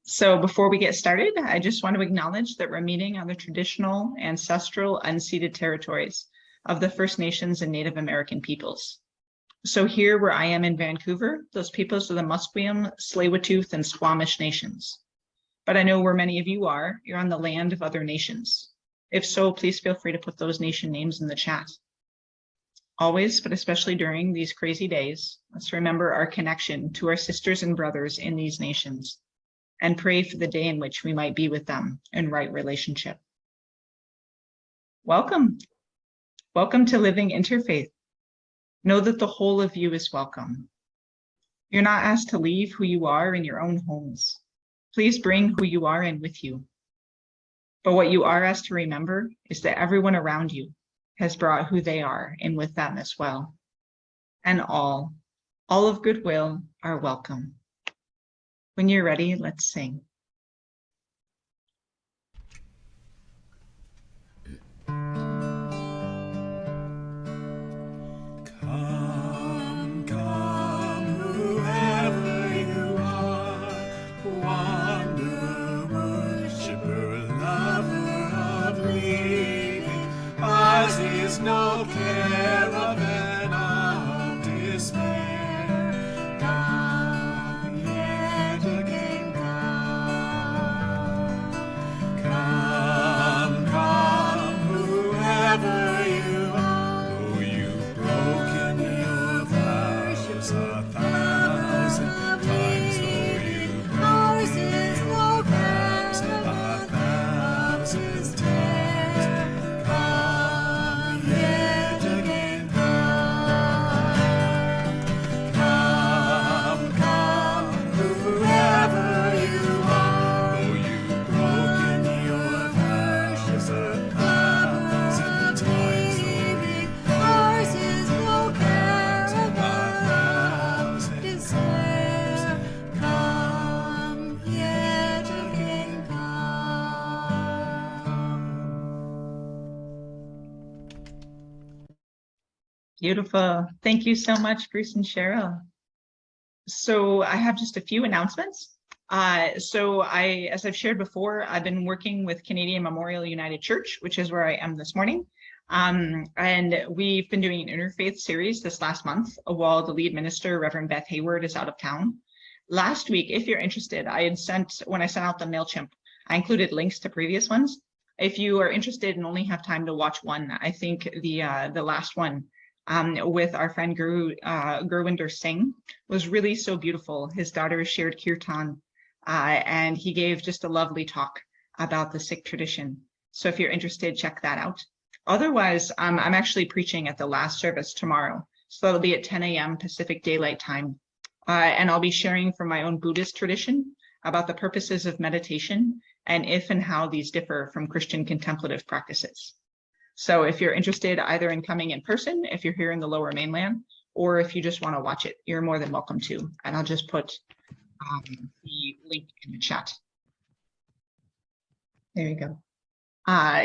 So before we get started, I just want to acknowledge that we're meeting on the traditional, ancestral, unceded territories of the First Nations and Native American peoples. So here where I am in Vancouver, those peoples are the Musqueam, Tsleil-Waututh, and Squamish nations. But I know where many of you are, you're on the land of other nations. If so, please feel free to put those nation names in the chat. Always, but especially during these crazy days, let's remember our connection to our sisters and brothers in these nations and pray for the day in which we might be with them in right relationship. Welcome. Welcome to Living Interfaith. Know that the whole of you is welcome. You're not asked to leave who you are in your own homes. Please bring who you are in with you. But what you are asked to remember is that everyone around you has brought who they are in with them as well. And all of goodwill are welcome. When you're ready, let's sing. Come, come, whoever you are, wanderer, worshiper, lover of living, ours is no caravan of despair. Come, yet again come. Come, whoever you are, though you've broken your vows 1,000 times, though you've broken your vows 1,000 times, come yet again, come, whoever you are, though you've broken your vows 1,000 times, Ours is no caravan of despair. Come, yet again come. Beautiful. Thank you so much, Bruce and Cheryl. So I have just a few announcements. As I've shared before, I've been working with Canadian Memorial United Church, which is where I am this morning. And we've been doing an interfaith series this last month while the lead minister, Reverend Beth Hayward, is out of town. Last week, if you're interested, when I sent out the MailChimp, I included links to previous ones. If you are interested and only have time to watch one, I think the last one with our friend Gurwinder Singh was really so beautiful. His daughter shared kirtan, and he gave just a lovely talk about the Sikh tradition. So if you're interested, check that out. Otherwise, I'm actually preaching at the last service tomorrow. So that'll be at 10 a.m. Pacific Daylight Time. And I'll be sharing from my own Buddhist tradition about the purposes of meditation and if and how these differ from Christian contemplative practices. So if you're interested either in coming in person, if you're here in the Lower Mainland, or if you just want to watch it, you're more than welcome to. And I'll just put the link in the chat. There you go.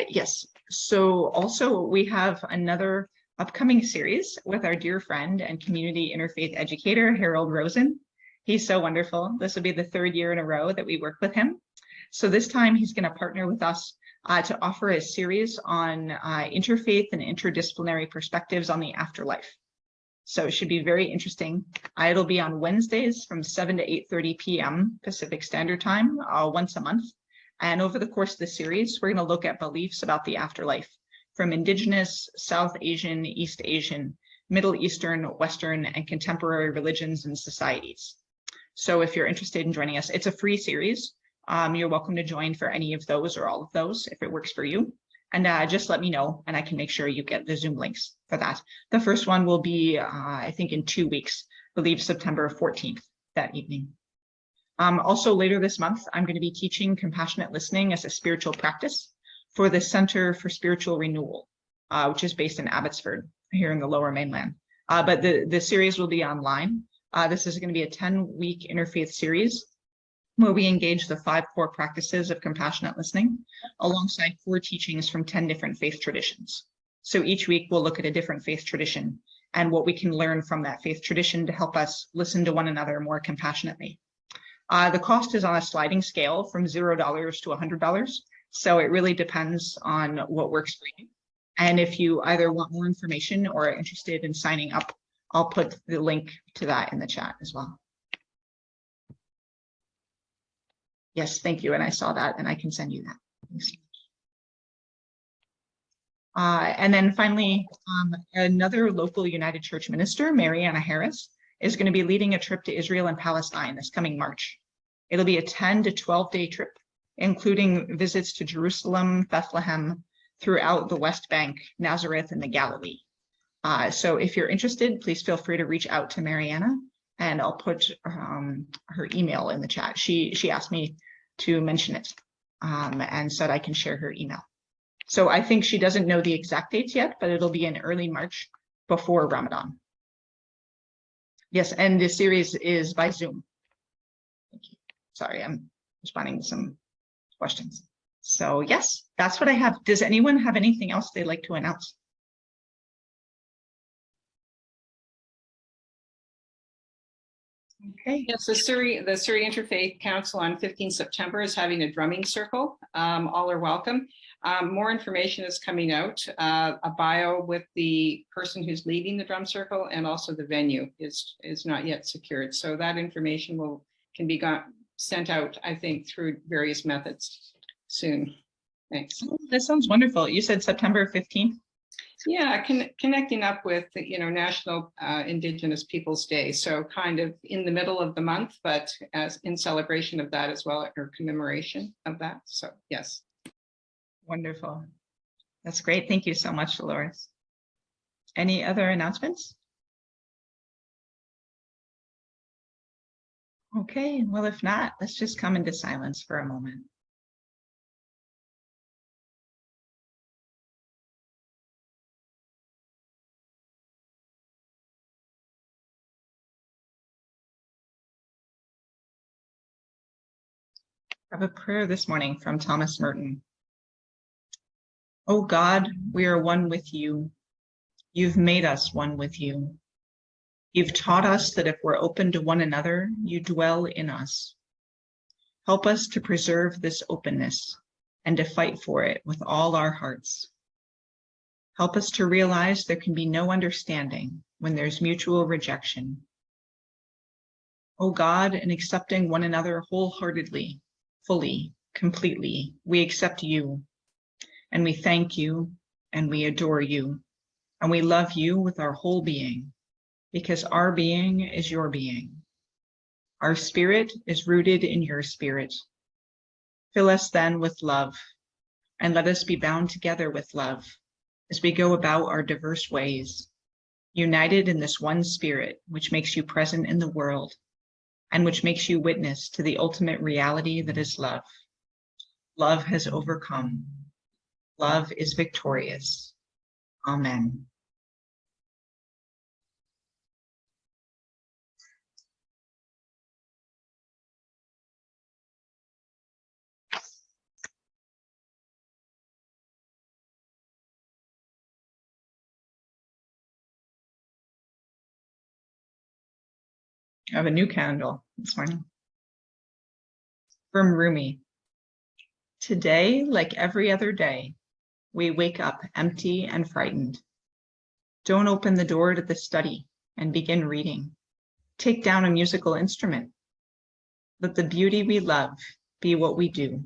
Yes. So also we have another upcoming series with our dear friend and community interfaith educator, Harold Rosen. He's so wonderful. This will be the third year in a row that we work with him. So this time he's going to partner with us to offer a series on interfaith and interdisciplinary perspectives on the afterlife. So it should be very interesting. It'll be on Wednesdays from 7 to 8:30 p.m. Pacific Standard Time, once a month. And over the course of the series, we're going to look at beliefs about the afterlife from Indigenous, South Asian, East Asian, Middle Eastern, Western, and contemporary religions and societies. So if you're interested in joining us, it's a free series. You're welcome to join for any of those or all of those if it works for you. And just let me know and I can make sure you get the Zoom links for that. The first one will be, I think, in 2 weeks, I believe September 14th, that evening. Also later this month, I'm going to be teaching compassionate listening as a spiritual practice for the Center for Spiritual Renewal, which is based in Abbotsford here in the Lower Mainland. But the series will be online. This is going to be a 10-week interfaith series where we engage the 5 core practices of compassionate listening alongside 4 teachings from 10 different faith traditions. So each week we'll look at a different faith tradition and what we can learn from that faith tradition to help us listen to one another more compassionately. The cost is on a sliding scale from $0 to $100. So it really depends on what works for you. And if you either want more information or are interested in signing up, I'll put the link to that in the chat as well. Yes, thank you. And I saw that and I can send you that. Thanks. And then finally, another local United Church minister, Mariana Harris, is going to be leading a trip to Israel and Palestine this coming March. It'll be a 10 to 12-day trip, including visits to Jerusalem, Bethlehem, throughout the West Bank, Nazareth, and the Galilee. So if you're interested, please feel free to reach out to Mariana, and I'll put her email in the chat. She asked me to mention it and said I can share her email. So I think she doesn't know the exact dates yet, but it'll be in early March before Ramadan. Yes, and the series is by Zoom. Thank you. Sorry, I'm responding to some questions. So yes, that's what I have. Does anyone have anything else they'd like to announce? Okay. Yes, the Surrey Interfaith Council on 15 September is having a drumming circle. All are welcome. More information is coming out. A bio with the person who's leading the drum circle and also the venue is not yet secured. So that information can be sent out, I think, through various methods soon. Thanks. Oh, that sounds wonderful. You said September 15th? Yeah, connecting up with, National Indigenous Peoples Day. So kind of in the middle of the month, but as in celebration of that as well, or commemoration of that. So yes. Wonderful. That's great. Thank you so much, Dolores. Any other announcements? Okay, well, if not, let's just come into silence for a moment. I have a prayer this morning from Thomas Merton. Oh God, we are one with you. You've made us one with you. You've taught us that if we're open to one another, you dwell in us. Help us to preserve this openness and to fight for it with all our hearts. Help us to realize there can be no understanding when there's mutual rejection. Oh God, in accepting one another wholeheartedly, fully, completely, we accept you, and we thank you, and we adore you, and we love you with our whole being, because our being is your being. Our spirit is rooted in your spirit. Fill us then with love, and let us be bound together with love as we go about our diverse ways, united in this one spirit which makes you present in the world, and which makes you witness to the ultimate reality that is love. Love has overcome. Love is victorious. Amen. I have a new candle this morning from Rumi. Today, like every other day, we wake up empty and frightened. Don't open the door to the study and begin reading. Take down a musical instrument. Let the beauty we love be what we do.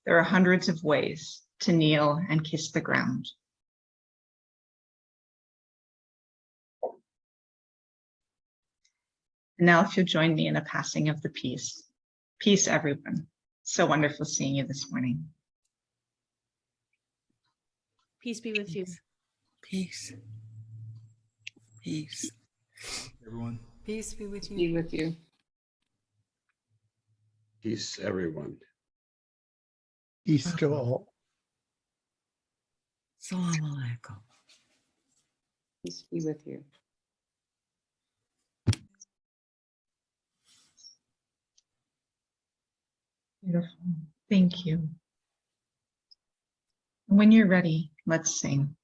There are hundreds of ways to kneel and kiss the ground. And now if you'll join me in a passing of the peace. Peace, everyone. So wonderful seeing you this morning. Peace be with you. Peace. Peace. Everyone. Peace be with you. Be with you. Peace, everyone. Peace to all. Assalamu alaikum. Peace be with you. Beautiful. Thank you. When you're ready, let's sing.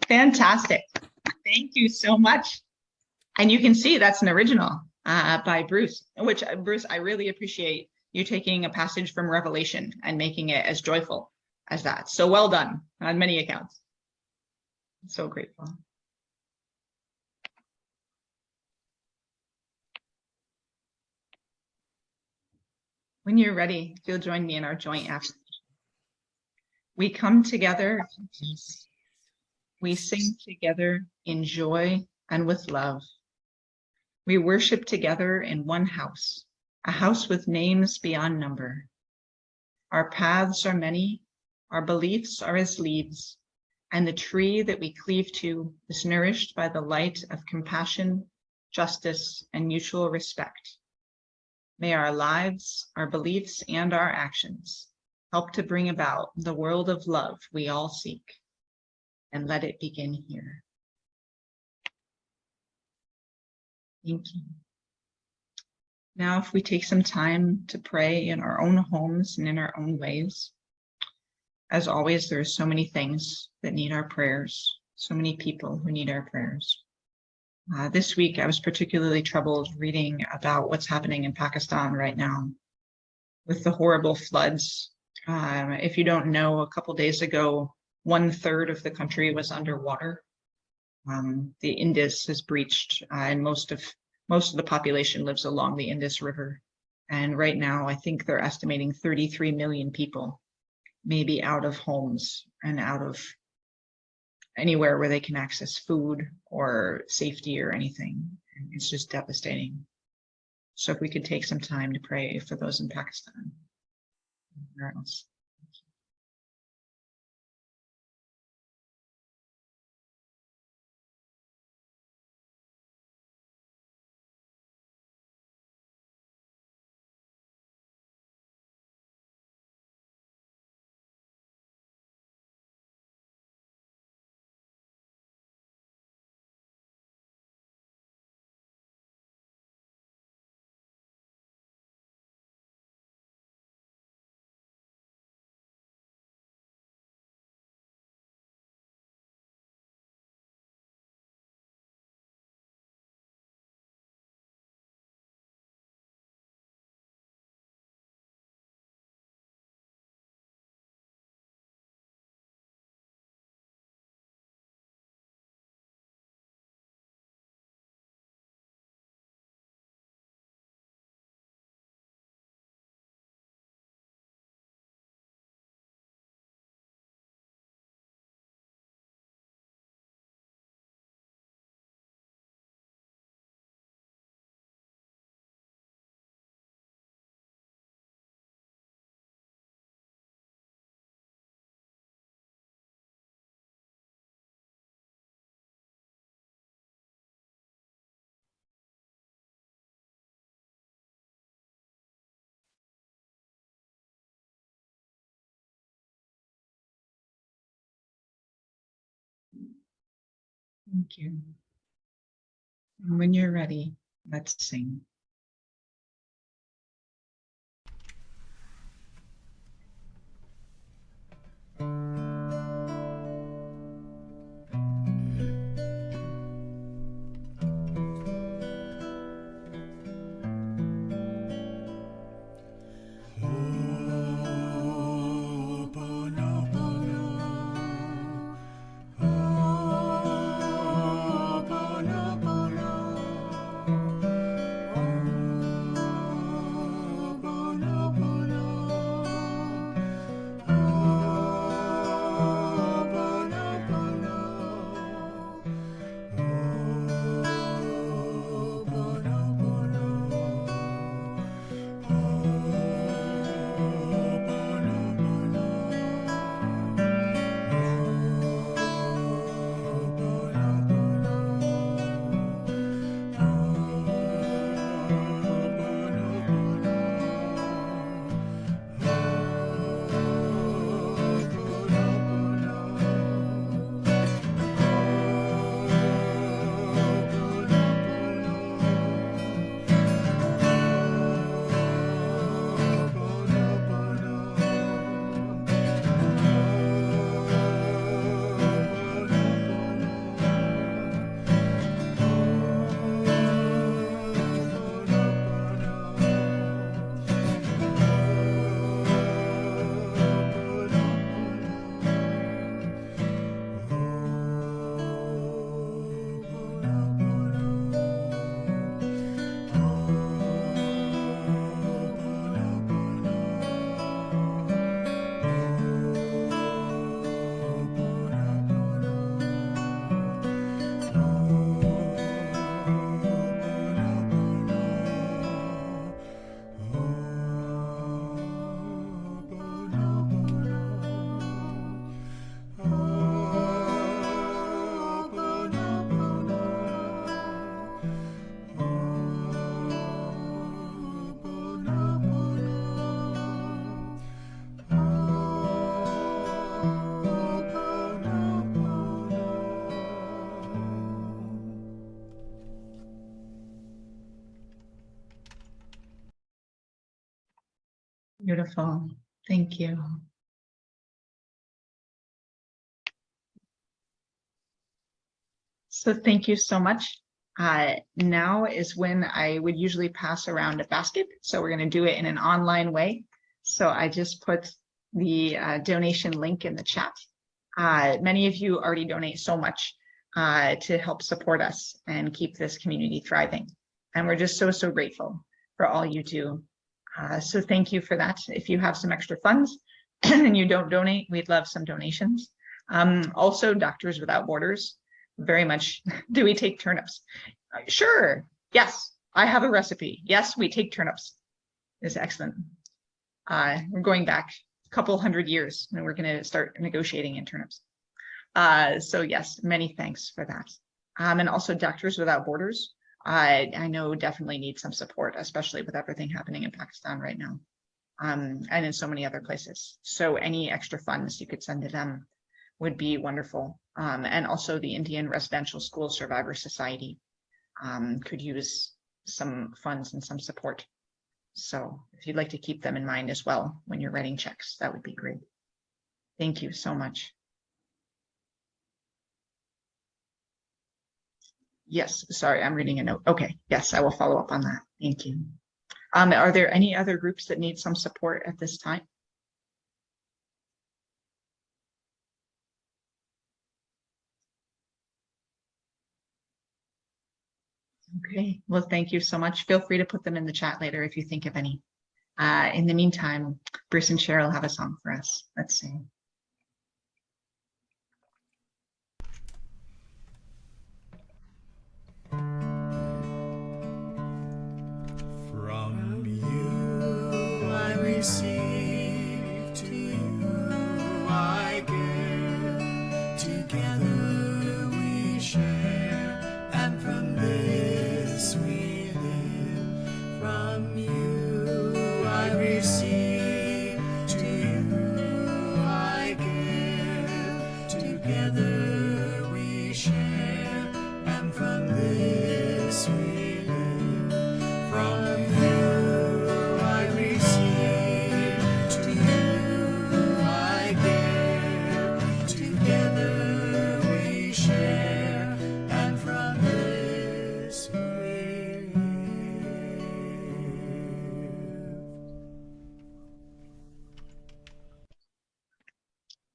Fantastic. Thank you so much. And you can see that's an original by Bruce, which Bruce, I really appreciate you taking a passage from Revelation and making it as joyful as that. So well done on many accounts. So grateful. When you're ready, if you'll join me in our joint affirmation. We come together in peace. We sing together in joy and with love. We worship together in one house, a house with names beyond number. Our paths are many, our beliefs are as leaves, and the tree that we cleave to is nourished by the light of compassion, justice, and mutual respect. May our lives, our beliefs, and our actions help to bring about the world of love we all seek, and let it begin here. Thank you. Now, if we take some time to pray in our own homes and in our own ways, as always, there are so many things that need our prayers, so many people who need our prayers. This week, I was particularly troubled reading about what's happening in Pakistan right now with the horrible floods. If you don't know, a couple days ago, 1/3 of the country was underwater. The Indus has breached, and most of the population lives along the Indus River. And right now, I think they're estimating 33 million people may be out of homes and out of anywhere where they can access food or safety or anything. And it's just devastating. So if we could take some time to pray for those in Pakistan. Where else? Thank you. And when you're ready, let's sing. Oh Beautiful. Thank you. So thank you so much. Now is when I would usually pass around a basket. So we're going to do it in an online way. So I just put the donation link in the chat. Many of you already donate so much to help support us and keep this community thriving. And we're just so, so grateful for all you do. So thank you for that. If you have some extra funds and you don't donate, we'd love some donations. Also, Doctors Without Borders, very much. Do we take turnips? Sure. Yes, I have a recipe. Yes, we take turnips. It's excellent. We're going back a couple hundred years and we're going to start negotiating in turnips. So yes, many thanks for that. And also Doctors Without Borders, I know definitely need some support, especially with everything happening in Pakistan right now, and in so many other places. So any extra funds you could send to them would be wonderful. And also the Indian Residential School Survivor Society could use some funds and some support. So if you'd like to keep them in mind as well when you're writing checks, that would be great. Thank you so much. Yes, sorry, I'm reading a note. Okay, yes, I will follow up on that. Thank you. Are there any other groups that need some support at this time? Okay, well, thank you so much. Feel free to put them in the chat later if you think of any. In the meantime, Bruce and Cheryl have a song for us. Let's sing. From you I receive, to you I give. Together we share, and from this we live. From you I receive, to you I give. Together we share, and from this we live. From you I receive, to you I give. Together we share, and from this we live.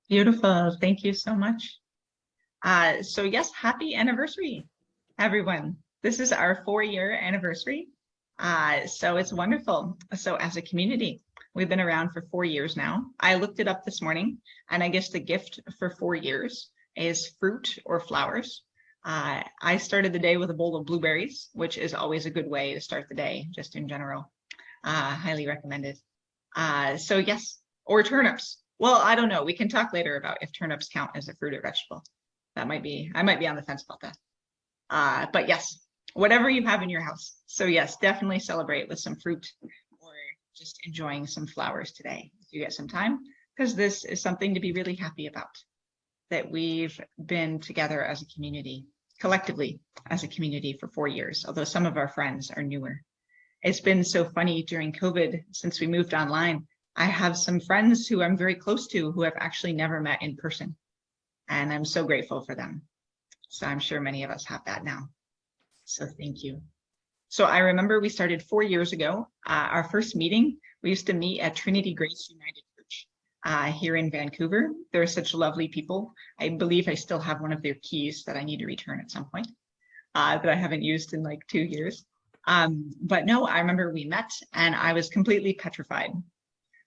Beautiful. Thank you so much. So yes, happy anniversary, everyone. This is our 4-year anniversary. So it's wonderful. So as a community, we've been around for 4 years now. I looked it up this morning, and I guess the gift for 4 years is fruit or flowers. I started the day with a bowl of blueberries, which is always a good way to start the day, just in general. Highly recommended. So yes, or turnips. Well, I don't know. We can talk later about if turnips count as a fruit or vegetable. That might be, I might be on the fence about that. But yes, whatever you have in your house. So yes, definitely celebrate with some fruit or just enjoying some flowers today if you get some time, because this is something to be really happy about, that we've been together as a community, collectively as a community for 4 years, although some of our friends are newer. It's been so funny during COVID, since we moved online. I have some friends who I'm very close to who have actually never met in person, and I'm so grateful for them. So I'm sure many of us have that now. So thank you. So I remember we started 4 years ago. Our first meeting, we used to meet at Trinity Grace United Church here in Vancouver. They're such lovely people. I believe I still have one of their keys that I need to return at some point that I haven't used in like 2 years. But no, I remember we met and I was completely petrified.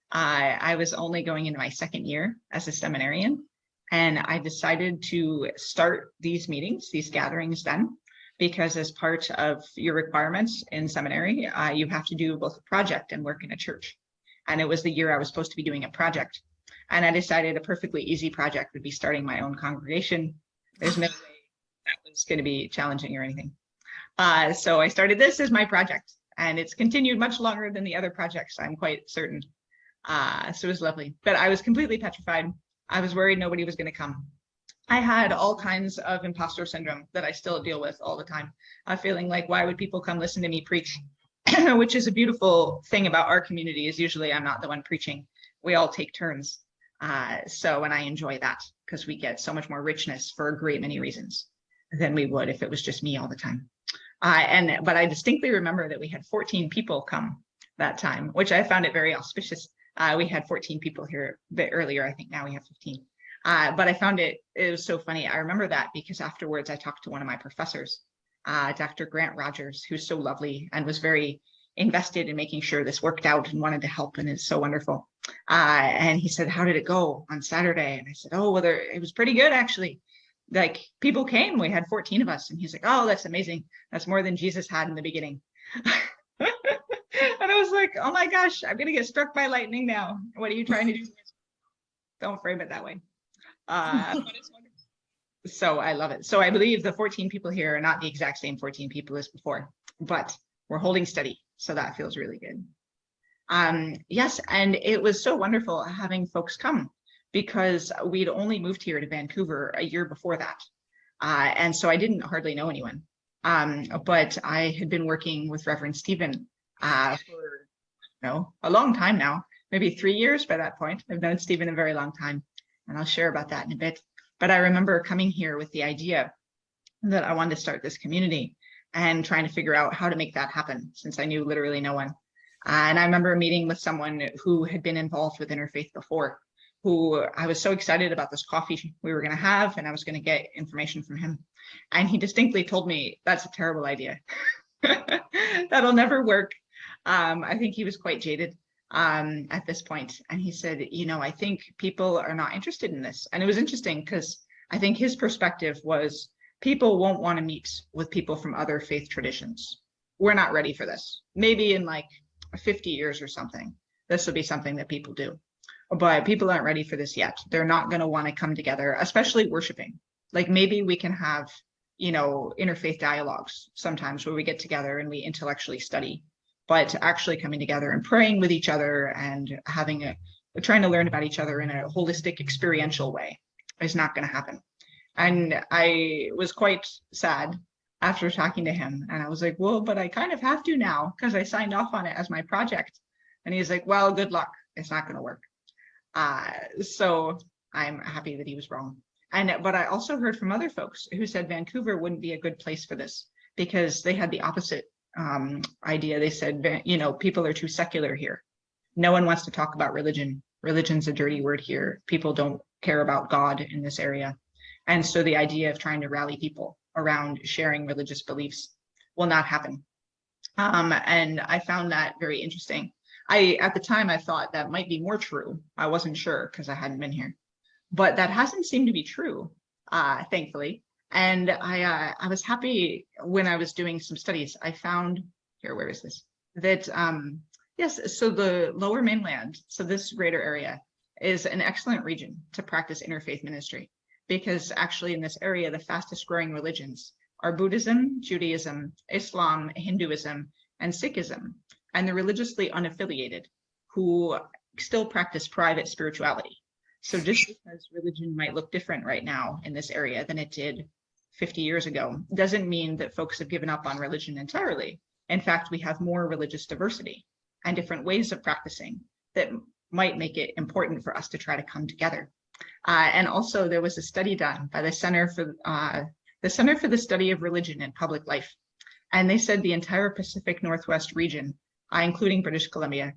I was only going into my 2nd year as a seminarian, and I decided to start these meetings, these gatherings then, because as part of your requirements in seminary, you have to do both a project and work in a church. And it was the year I was supposed to be doing a project. And I decided a perfectly easy project would be starting my own congregation. There's no way that was going to be challenging or anything. So I started this as my project, and it's continued much longer than the other projects, I'm quite certain. So it was lovely, but I was completely petrified. I was worried nobody was going to come. I had all kinds of imposter syndrome that I still deal with all the time. Feeling like, why would people come listen to me preach? which is a beautiful thing about our community is usually I'm not the one preaching. We all take turns. And I enjoy that because we get so much more richness for a great many reasons than we would if it was just me all the time. But I distinctly remember that we had 14 people come that time, which I found it very auspicious. We had 14 people here a bit earlier. I think now we have 15. But I found it was so funny. I remember that because afterwards I talked to one of my professors, Dr. Grant Rogers, who's so lovely and was very invested in making sure this worked out and wanted to help, and is so wonderful. And he said, "How did it go on Saturday?" And I said, "Oh, well, it was pretty good, actually. Like, people came, we had 14 of us." And he's like, "Oh, that's amazing. That's more than Jesus had in the beginning." And I was like, "Oh my gosh, I'm going to get struck by lightning now. What are you trying to do?" Don't frame it that way. But it's wonderful. So I love it. So I believe the 14 people here are not the exact same 14 people as before, but we're holding steady. So that feels really good. Yes, and it was so wonderful having folks come because we'd only moved here to Vancouver a year before that. And so I didn't hardly know anyone. But I had been working with Reverend Stephen for a long time now, maybe 3 years by that point. I've known Stephen a very long time, and I'll share about that in a bit. But I remember coming here with the idea that I wanted to start this community and trying to figure out how to make that happen since I knew literally no one. And I remember meeting with someone who had been involved with Interfaith before, who I was so excited about this coffee we were going to have, and I was going to get information from him. And he distinctly told me, "That's a terrible idea. That'll never work." I think he was quite jaded at this point. And he said, "I think people are not interested in this." And it was interesting because I think his perspective was people won't want to meet with people from other faith traditions. We're not ready for this. Maybe in like 50 years or something, this will be something that people do. But people aren't ready for this yet. They're not going to want to come together, especially worshiping. Like maybe we can have, interfaith dialogues sometimes where we get together and we intellectually study, but actually coming together and praying with each other and trying to learn about each other in a holistic, experiential way is not going to happen. And I was quite sad after talking to him. And I was like, "Well, but I kind of have to now because I signed off on it as my project." And he's like, "Well, good luck. It's not going to work." So I'm happy that he was wrong. But I also heard from other folks who said Vancouver wouldn't be a good place for this because they had the opposite idea. They said, people are too secular here. No one wants to talk about religion. Religion's a dirty word here. People don't care about God in this area. And so the idea of trying to rally people around sharing religious beliefs will not happen. And I found that very interesting. At the time, I thought that might be more true. I wasn't sure because I hadn't been here, but that hasn't seemed to be true, thankfully. And I was happy when I was doing some studies. I found here, where is this? That, yes, so the Lower Mainland, so this greater area is an excellent region to practice interfaith ministry because actually in this area, the fastest growing religions are Buddhism, Judaism, Islam, Hinduism, and Sikhism. And the religiously unaffiliated who still practice private spirituality. So just because religion might look different right now in this area than it did 50 years ago, doesn't mean that folks have given up on religion entirely. In fact, we have more religious diversity and different ways of practicing that might make it important for us to try to come together. And also there was a study done by the Center for the Study of Religion and Public Life. And they said the entire Pacific Northwest region, including British Columbia,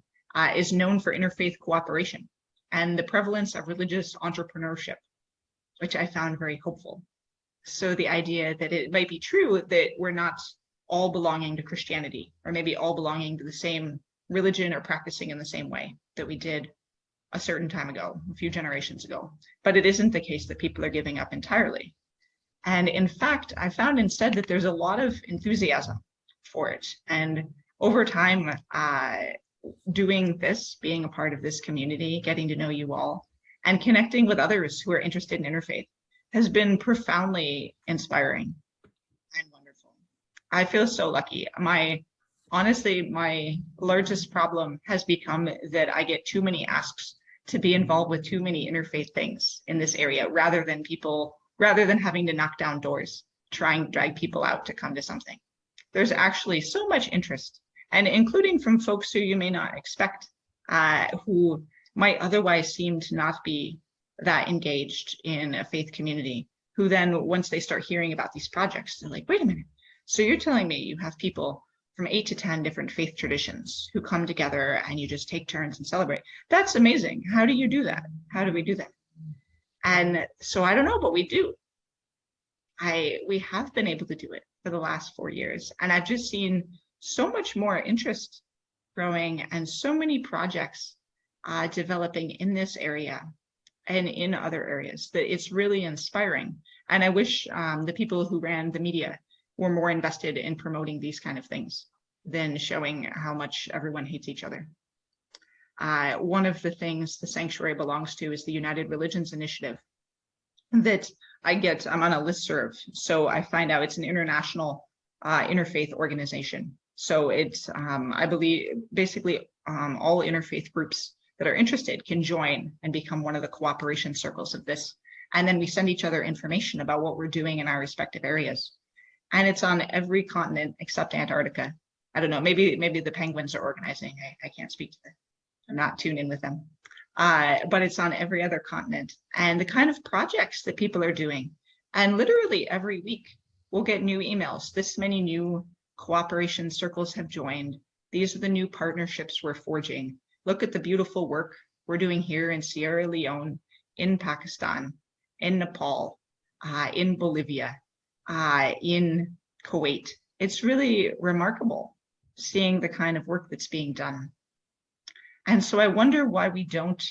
is known for interfaith cooperation and the prevalence of religious entrepreneurship, which I found very hopeful. So the idea that it might be true that we're not all belonging to Christianity, or maybe all belonging to the same religion or practicing in the same way that we did a certain time ago, a few generations ago. But it isn't the case that people are giving up entirely. And in fact, I found instead that there's a lot of enthusiasm for it. And over time, doing this, being a part of this community, getting to know you all, and connecting with others who are interested in interfaith has been profoundly inspiring and wonderful. I feel so lucky. Honestly, my largest problem has become that I get too many asks to be involved with too many interfaith things in this area, rather than having to knock down doors, trying to drag people out to come to something. There's actually so much interest and including from folks who you may not expect, who might otherwise seem to not be that engaged in a faith community, who then, once they start hearing about these projects, they're like, wait a minute, so you're telling me you have people from 8 to 10 different faith traditions who come together and you just take turns and celebrate? That's amazing. How do you do that? How do we do that? And so I don't know, but we do. We have been able to do it for the last 4 years. And I've just seen so much more interest growing and so many projects developing in this area and in other areas that it's really inspiring. And I wish the people who ran the media were more invested in promoting these kind of things than showing how much everyone hates each other. One of the things the sanctuary belongs to is the United Religions Initiative that I'm on a listserv. So I find out it's an international interfaith organization. So it's, I believe, basically all interfaith groups that are interested can join and become one of the cooperation circles of this. And then we send each other information about what we're doing in our respective areas. And it's on every continent except Antarctica. I don't know, maybe the penguins are organizing. I can't speak to that. I'm not tuned in with them. But it's on every other continent. And the kind of projects that people are doing. And literally every week, we'll get new emails. This many new cooperation circles have joined. These are the new partnerships we're forging. Look at the beautiful work we're doing here in Sierra Leone, in Pakistan, in Nepal, in Bolivia, in Kuwait. It's really remarkable seeing the kind of work that's being done. And so I wonder why we don't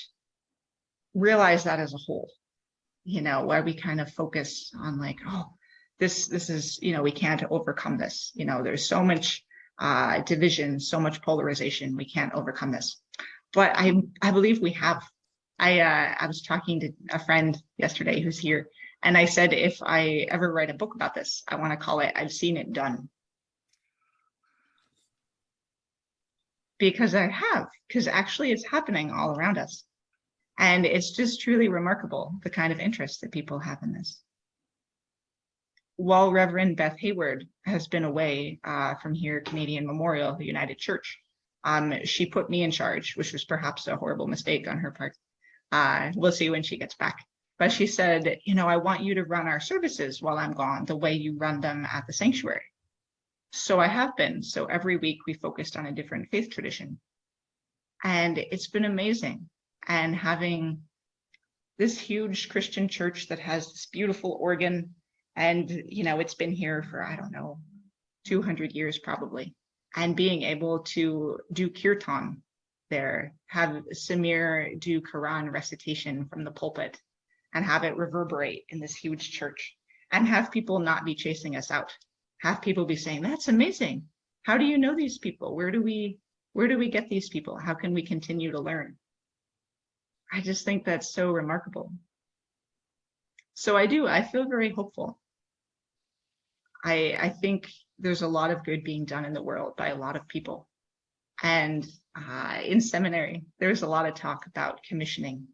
realize that as a whole, why we kind of focus on like, oh, this is, we can't overcome this. There's so much division, so much polarization, we can't overcome this. But I believe we have. I was talking to a friend yesterday who's here, and I said, if I ever write a book about this, I want to call it, I've Seen It Done. Because I have, because actually it's happening all around us. And it's just truly remarkable, the kind of interest that people have in this. While Reverend Beth Hayward has been away from here, Canadian Memorial, the United Church, she put me in charge, which was perhaps a horrible mistake on her part. We'll see when she gets back. But she said, I want you to run our services while I'm gone, the way you run them at the sanctuary. So I have been. So every week we focused on a different faith tradition. And it's been amazing. And having this huge Christian church that has this beautiful organ, and, it's been here for, 200 years probably. And being able to do kirtan there, have Samir do Quran recitation from the pulpit and have it reverberate in this huge church, and have people not be chasing us out. Have people be saying, that's amazing. How do you know these people? Where do we get these people? How can we continue to learn? I just think that's so remarkable. So I feel very hopeful. I think there's a lot of good being done in the world by a lot of people. And in seminary, there's a lot of talk about commissioning.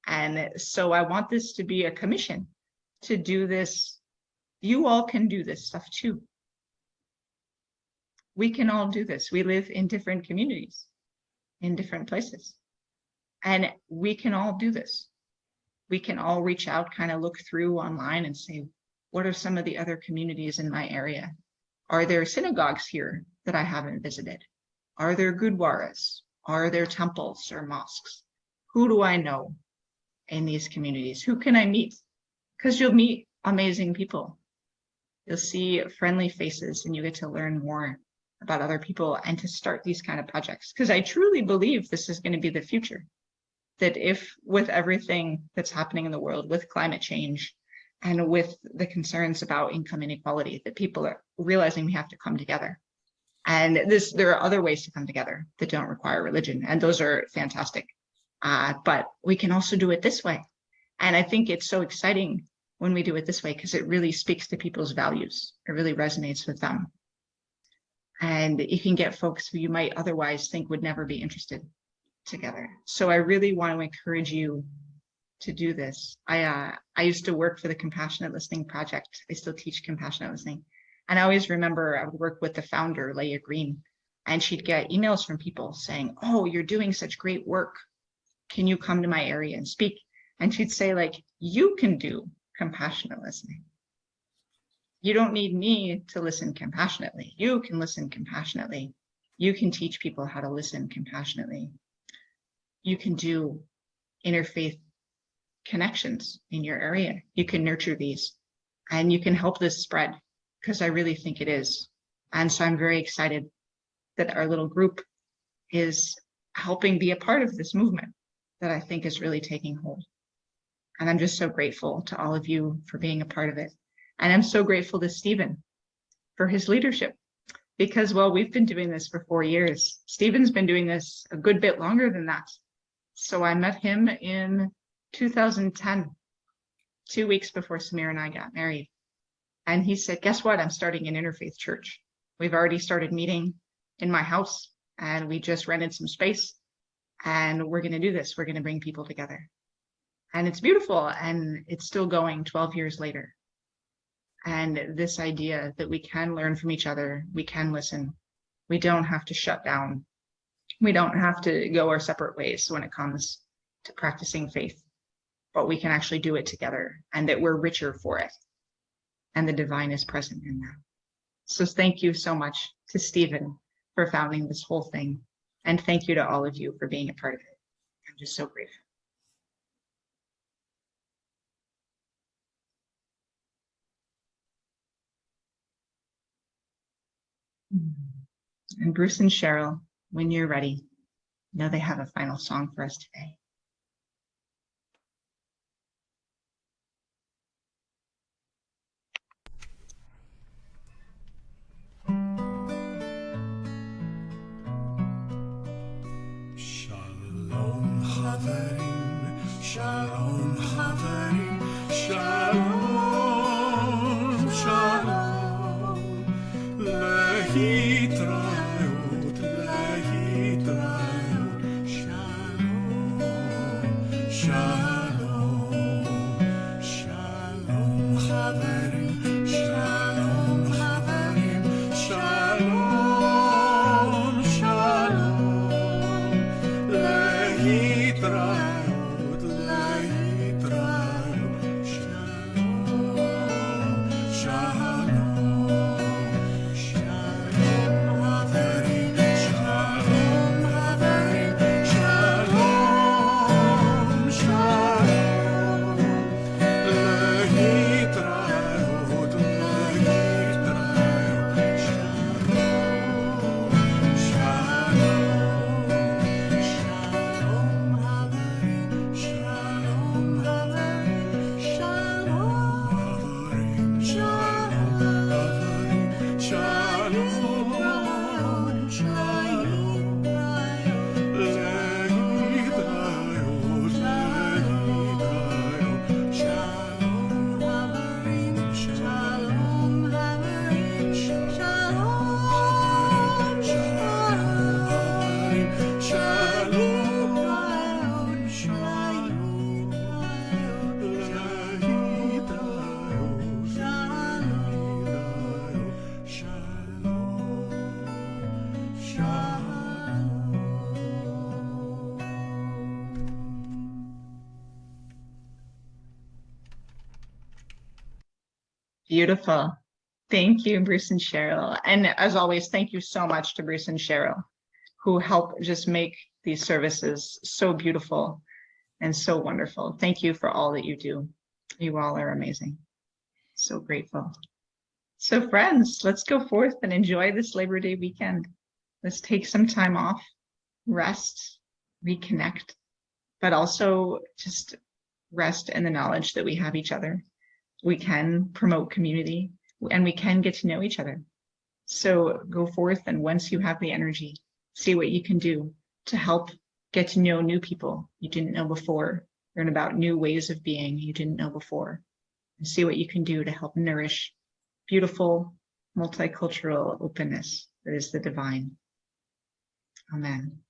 And so I want this to be a commission to do this. You all can do this stuff too. We can all do this. We live in different communities, in different places. And we can all do this. We can all reach out, kind of look through online and say, what are some of the other communities in my area? Are there synagogues here that I haven't visited? Are there gurdwaras? Are there temples or mosques? Who do I know in these communities? Who can I meet? Because you'll meet amazing people. You'll see friendly faces and you get to learn more about other people and to start these kind of projects. Because I truly believe this is going to be the future. That if with everything that's happening in the world, with climate change and with the concerns about income inequality, that people are realizing we have to come together. And there are other ways to come together that don't require religion, and those are fantastic. But we can also do it this way. And I think it's so exciting when we do it this way because it really speaks to people's values. It really resonates with them. And you can get folks who you might otherwise think would never be interested together. So I really want to encourage you to do this. I used to work for the Compassionate Listening Project. I still teach compassionate listening. And I always remember I would work with the founder, Leah Green, And she'd get emails from people saying, oh, you're doing such great work. Can you come to my area and speak? And she'd say, like, you can do compassionate listening. You don't need me to listen compassionately. You can listen compassionately. You can teach people how to listen compassionately. You can do interfaith connections in your area. You can nurture these and you can help this spread, because I really think it is. And so I'm very excited that our little group is helping be a part of this movement that I think is really taking hold. And I'm just so grateful to all of you for being a part of it. And I'm so grateful to Stephen for his leadership, because, well, we've been doing this for 4 years. Stephen's been doing this a good bit longer than that. So I met him in 2010, 2 weeks before Samir and I got married. And he said, guess what? I'm starting an interfaith church. We've already started meeting in my house and we just rented some space and we're going to do this. We're going to bring people together. And it's beautiful and it's still going 12 years later. And this idea that we can learn from each other, we can listen. We don't have to shut down. We don't have to go our separate ways when it comes to practicing faith, but we can actually do it together and that we're richer for it. And the divine is present in that. So thank you so much to Stephen for founding this whole thing. And thank you to all of you for being a part of it. I'm just so grateful. And Bruce and Cheryl, when you're ready, I know they have a final song for us today. Shalom Haverim, Shalom Haverim, Shalom, Shalom, Lehitrayot, Lehitrayot, Shalom, Shalom, Shalom Haverim, Shalom Haverim, Shalom, Shalom, Lehitrayot, Lehitrayot, Shalom, Shalom, Shalom Haverim, Shalom Haverim, Shalom, Shalom, Lehitrayot, Lehitrayot, Shalom, Shalom, Shalom Haverim, Shalom Haverim, Shalom Haverim, Shalom Haverim, Shalom, Shalom, Lehitrayot, Lehitrayot, Shalom Haverim, Shalom Haverim, Shalom, Shalom, Shalom, Shalom, Beautiful. Thank you, Bruce and Cheryl. And as always, thank you so much to Bruce and Cheryl, who help just make these services so beautiful and so wonderful. Thank you for all that you do. You all are amazing. So grateful. So friends, let's go forth and enjoy this Labor Day weekend. Let's take some time off, rest, reconnect, but also just rest in the knowledge that we have each other. We can promote community and we can get to know each other. So go forth and once you have the energy, see what you can do to help get to know new people you didn't know before, learn about new ways of being you didn't know before, and see what you can do to help nourish beautiful multicultural openness that is the divine. Amen.